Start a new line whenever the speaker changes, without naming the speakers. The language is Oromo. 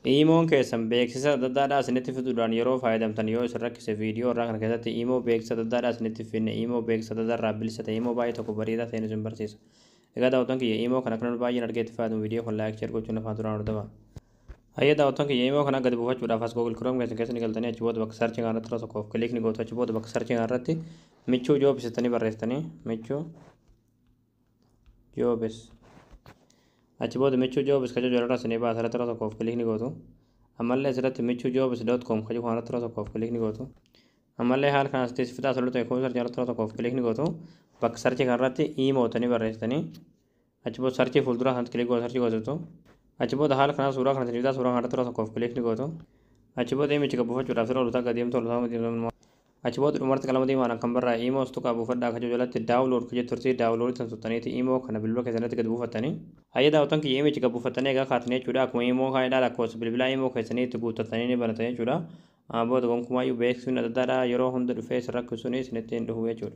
Imoon keessan beeksisa adda addaadhaa isinitti fiduudhaan yeroo fayyadamtan yoo isin rakkise viidiyoo irraa kana keessatti imoo beeksisa adda addaadhaa isinitti finne imoo beeksisa adda addaarraa bilisa ta'e imoo baay'ee tokko bareedaa ta'e isin barsiisa. Egaa daawwattoon kiyya imoo kana kan baay'een argeetti fayyadamu viidiyoo kan laayik sheer gochuun afaan duraan hordofaa. Hayya daawwattoon kiyya imoo kana gadi buufachuudhaaf as Google Chrome keessa ni galtanii achi booda bakka sarchii kana irratti tokkoof kilik ni gootu achi booda bakka sarchii kana irratti michuu joobis jettanii barreessitanii michuu joobis. Achi booda michuu joobis kaja jala irraa isinii baasa irratti tokkoof kilik ni gootu. Ammallee asirratti michuujobs.com kaja kana irratti tokkoof kilik ni gootu. Ammallee haala kana asitti fitaa asirratti tokkoof sarchii irratti tokkoof kilik ni gootu. Bakka sarchii kana irratti iimootanii barreessitanii achi booda sarchii fuulduraa kanatti kilik gootu sarchii gootu. Achi booda haala kana suuraa kana isinii fitaa suuraa kana irratti tokkoof kilik ni gootu. Achi booda imichi buufachuudhaaf sirra olutaa gadi deemtu achi booda dhumarratti qalama diimaan kan barraa iimoos tuqaa buufadhaa kaja jalatti daawulood kaja turtii daawuloodii tan tuttaniiti iimoo kana bilbila keessanitti gadi buufattanii hayya daawwattoon kiyya imichi gadi buufattanii egaa kaatanii jechuudha akkuma iimoo kaayidhaa lakkoofsa bilbilaa iimoo keessanii itti guuttatanii ni banatan jechuudha booda gonkumaayyuu beeksisuun adda addaadhaa yeroo hunda dhufee isin rakkisuun isinitti hin dhufu jechuudha.